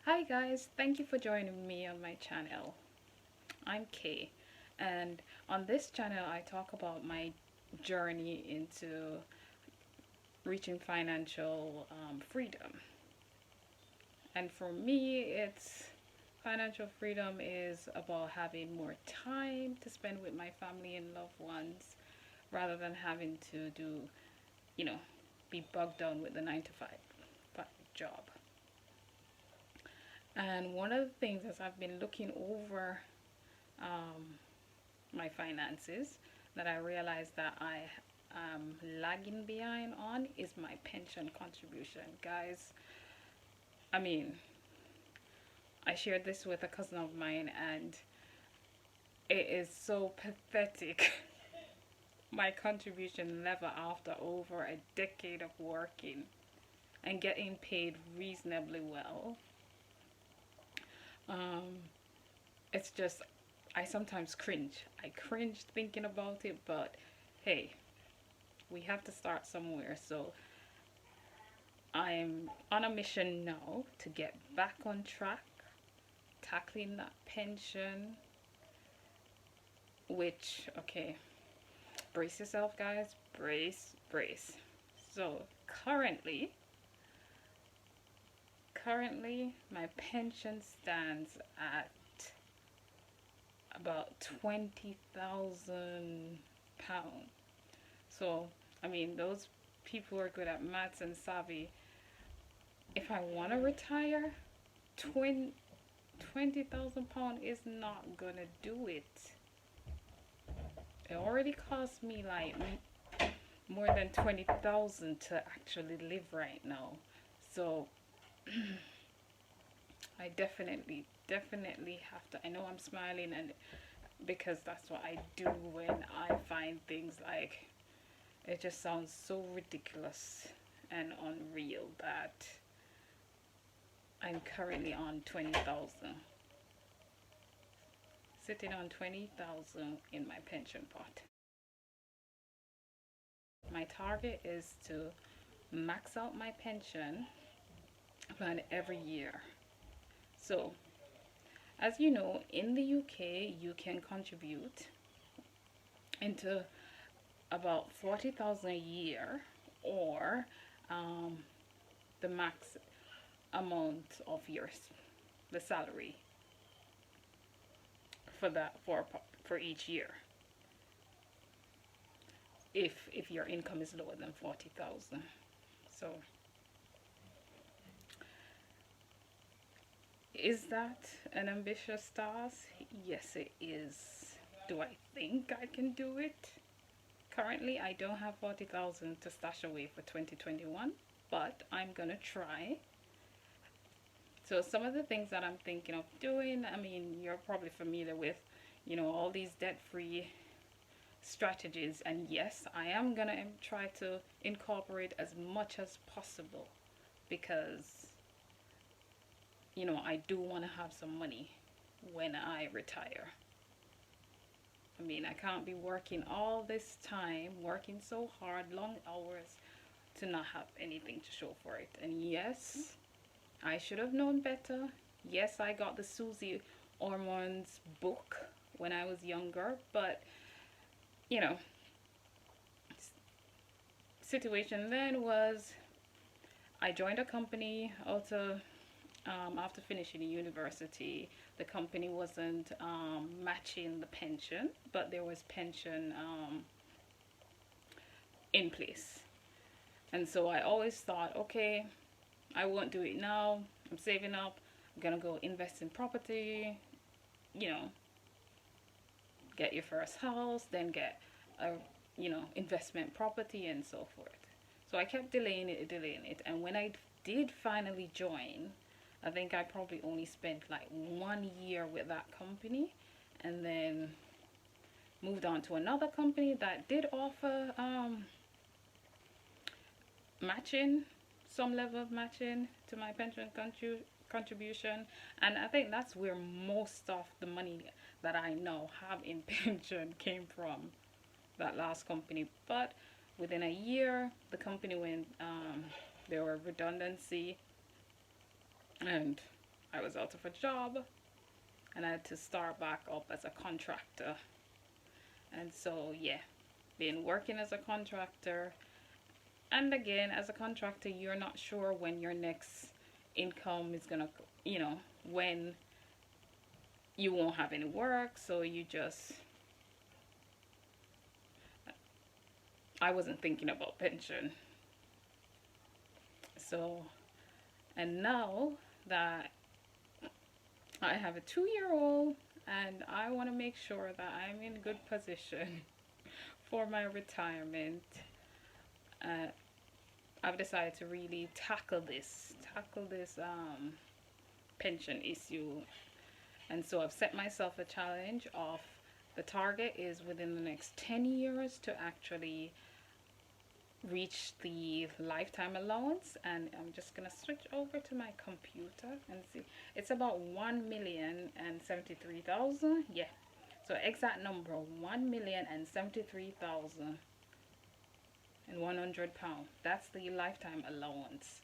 Hi guys, thank you for joining me on my channel. I'm Kay, and on this channel I talk about my journey into reaching financial freedom. And for me, it's financial freedom is about having more time to spend with my family and loved ones rather than having to do, you know, be bogged down with the 9 to 5 job. And one of the things as I've been looking over um, my finances that I realized that I am lagging behind on is my pension contribution. Guys, I mean, I shared this with a cousin of mine and it is so pathetic. My contribution level after over a decade of working and getting paid reasonably well. Um, it's just, I sometimes cringe. I cringe thinking about it, but hey, we have to start somewhere. So I'm on a mission now to get back on track, tackling that pension, which, okay, brace yourself, guys. Brace. So currently, my pension stands at about £20,000. So, I mean, those people are good at maths and savvy. If I want to retire, 20,000 pound is not gonna do it. It already cost me like more than 20,000 to actually live right now. So I definitely have to. I know I'm smiling and because that's what I do when I find things like it just sounds so ridiculous and unreal that I'm currently on 20,000, sitting on 20,000 in my pension pot. My target is to max out my pension plan every year. So, as you know, in the UK, you can contribute into about 40,000 a year or um, the max amount of the salary for each year if your income is lower than 40,000. So is that an ambitious task? Yes, it is. Do I think I can do it? Currently, I don't have 40,000 to stash away for 2021, but I'm gonna try. So some of the things that I'm thinking of doing, I mean, you're probably familiar with, all these debt-free strategies, and yes, I am gonna try to incorporate as much as possible because I do want to have some money when I retire. I mean, I can't be working all this time, working so hard, long hours, to not have anything to show for it. And yes, I should have known better. Yes, I got the Susie Ormond's book when I was younger, but you know, situation then was I joined a company after finishing university. The company wasn't matching the pension, but there was pension in place. And so I always thought, okay, I won't do it now. I'm saving up. I'm gonna go invest in property, you know, get your first house, then get a, investment property and so forth. So I kept delaying it. And when I did finally join, I think I probably only spent like 1 year with that company and then moved on to another company that did offer matching, some level of matching to my pension contribution. And I think that's where most of the money that I now have in pension came from, that last company. But within a year, the company went, there were redundancy, and I was out of a job and I had to start back up as a contractor. And so, yeah, been working as a contractor. And again, as a contractor, you're not sure when your next income is gonna, when you won't have any work. So I wasn't thinking about pension. So, and now that I have a 2-year old and I want to make sure that I'm in good position for my retirement, uh, I've decided to really tackle this pension issue. And so I've set myself a challenge of the target is within the next 10 years to actually reach the lifetime allowance. And I'm just gonna switch over to my computer and see. It's about 1,073,000. Yeah, so exact number, 1,073,100 pounds. That's the lifetime allowance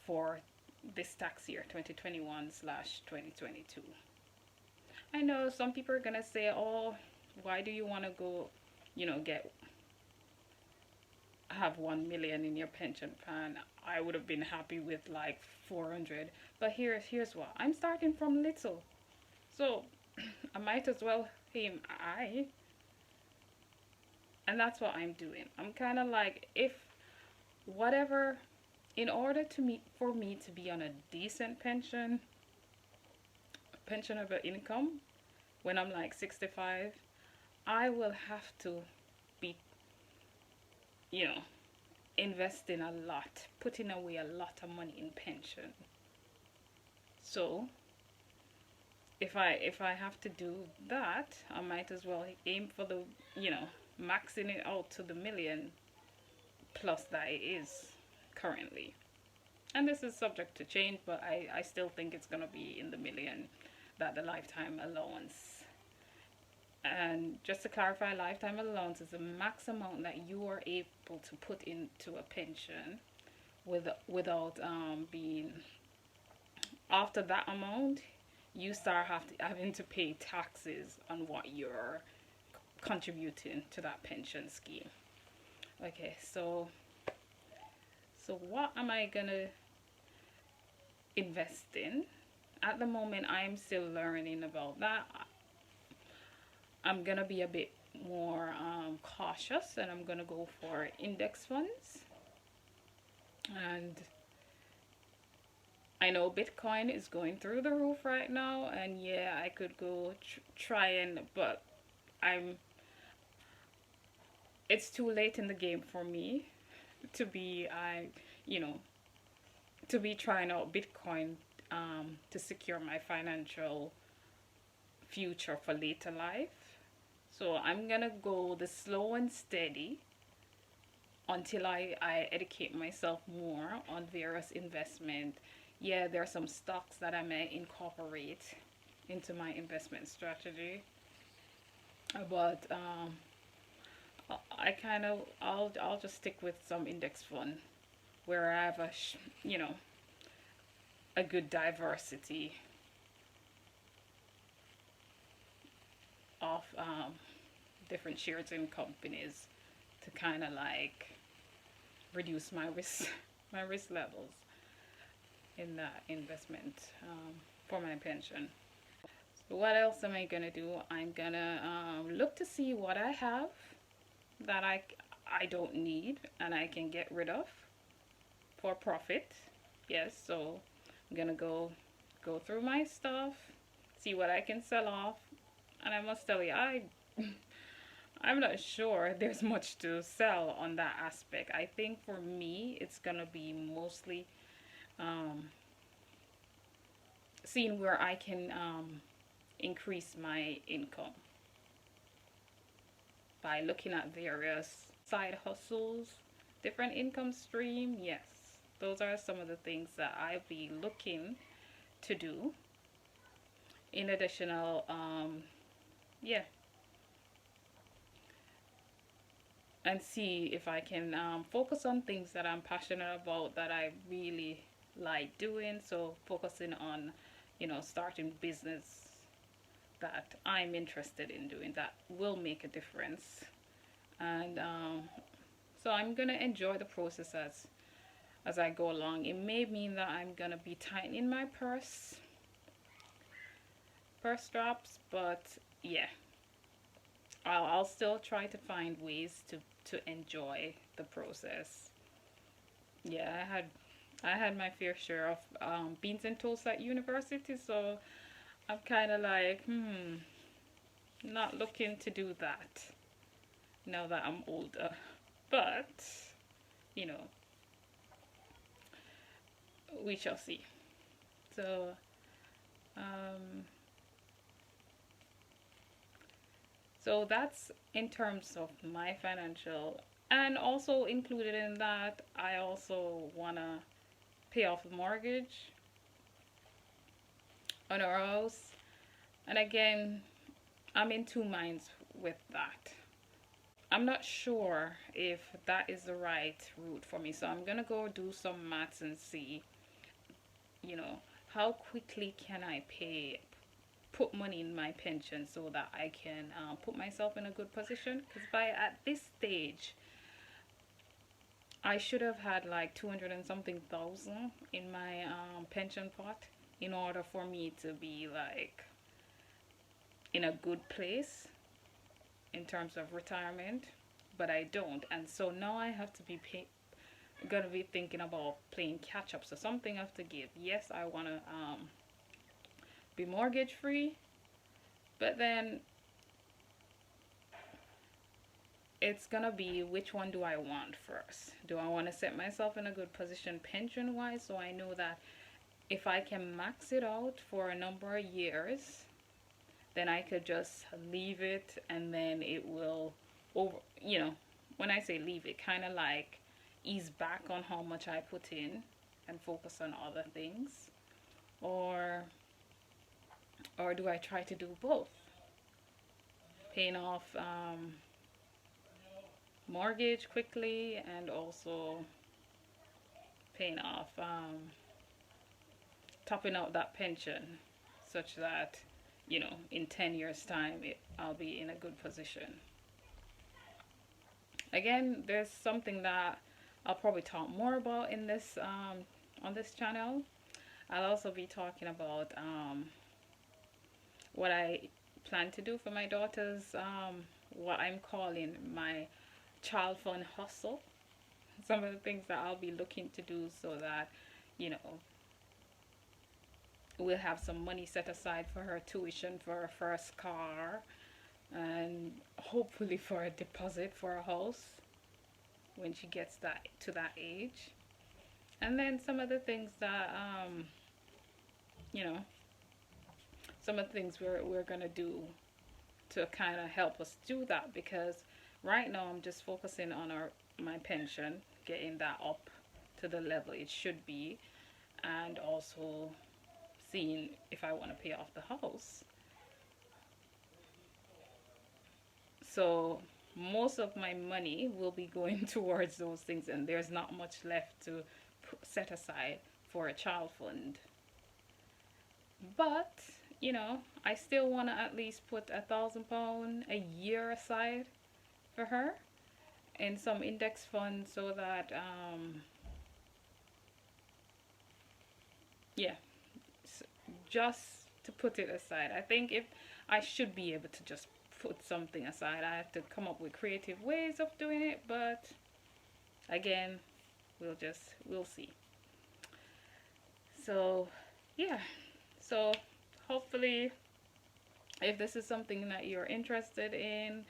for this tax year, 2021/2022. I know some people are gonna say, oh, why do you want to go, get have 1 million in your pension plan? I would have been happy with like 400. But here's what, I'm starting from little, so I might as well aim high. And that's what I'm doing. I'm kind of like, if whatever, in order to meet for me to be on a decent pensionable income when I'm like 65, I will have to be, investing a lot, putting away a lot of money in pension. So if I have to do that, I might as well aim for the, maxing it out to the million plus that it is currently. And this is subject to change, but I still think it's gonna be in the million, that the lifetime allowance. And just to clarify, lifetime allowance is the max amount that you are able to put into a pension without being, after that amount, you start having to pay taxes on what you're contributing to that pension scheme. Okay, so what am I gonna invest in? At the moment, I'm still learning about that. I'm gonna be a bit more cautious, and I'm gonna go for index funds. And I know Bitcoin is going through the roof right now, and yeah, I could go but it's too late in the game for me to be to be trying out Bitcoin to secure my financial future for later life. So I'm gonna go the slow and steady until I educate myself more on various investment. Yeah, there are some stocks that I may incorporate into my investment strategy, but I'll just stick with some index fund where I have a good diversity of different shares in companies to kind of like reduce my risk levels in that investment for my pension. So what else am I gonna do? I'm gonna look to see what I have that I don't need and I can get rid of for profit. Yes, so I'm gonna go through my stuff, see what I can sell off. And I must tell you, I'm not sure there's much to sell on that aspect. I think for me, it's gonna be mostly seeing where I can increase my income by looking at various side hustles, different income stream. Yes, those are some of the things that I'll be looking to do. In additional, yeah, and see if I can focus on things that I'm passionate about, that I really like doing. So focusing on starting business that I'm interested in doing that will make a difference. And so I'm gonna enjoy the process as I go along. It may mean that I'm gonna be tightening my purse straps, but yeah, I'll still try to find ways to enjoy the process. Yeah, I had my fair share of beans and toast at university, so I'm kind of like, not looking to do that now that I'm older. But, you know, we shall see. So, um, so that's in terms of my financial, and also included in that, I also wanna pay off the mortgage on our house. And again, I'm in two minds with that. I'm not sure if that is the right route for me. So I'm gonna go do some maths and see, you know, how quickly can I put money in my pension so that I can put myself in a good position. Because by at this stage, I should have had like 200 and something thousand in my pension pot in order for me to be like in a good place in terms of retirement, but I don't. And so now I have to be gonna be thinking about playing catch up. So something I have to give. Yes, I want to be mortgage free, but then it's gonna be, which one do I want first? Do I want to set myself in a good position pension wise, so I know that if I can max it out for a number of years, then I could just leave it, and then it will over, when I say leave it, kind of like ease back on how much I put in and focus on other things. Or do I try to do both? Paying off mortgage quickly, and also paying off topping out that pension, such that in 10 years time I'll be in a good position. Again, there's something that I'll probably talk more about in this on this channel. I'll also be talking about what I plan to do for my daughters, what I'm calling my child fund hustle. Some of the things that I'll be looking to do so that we'll have some money set aside for her tuition, for her first car, and hopefully for a deposit for a house when she gets to that age. And then some of the things that some of the things we're gonna do to kind of help us do that, because right now I'm just focusing on my pension, getting that up to the level it should be, and also seeing if I want to pay off the house. So most of my money will be going towards those things, and there's not much left to set aside for a child fund. But I still want to at least put £1,000 a year aside for her in some index fund, so that yeah, just to put it aside. I think if I should be able to just put something aside, I have to come up with creative ways of doing it, but again, we'll see. So yeah, so hopefully if this is something that you're interested in,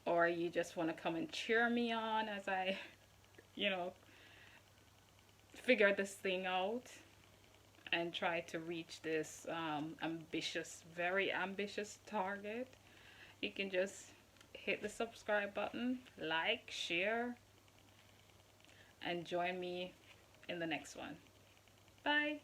or you just want to come and cheer me on as I figure this thing out and try to reach this very ambitious target, you can just hit the subscribe button, like, share, and join me in the next one. Bye.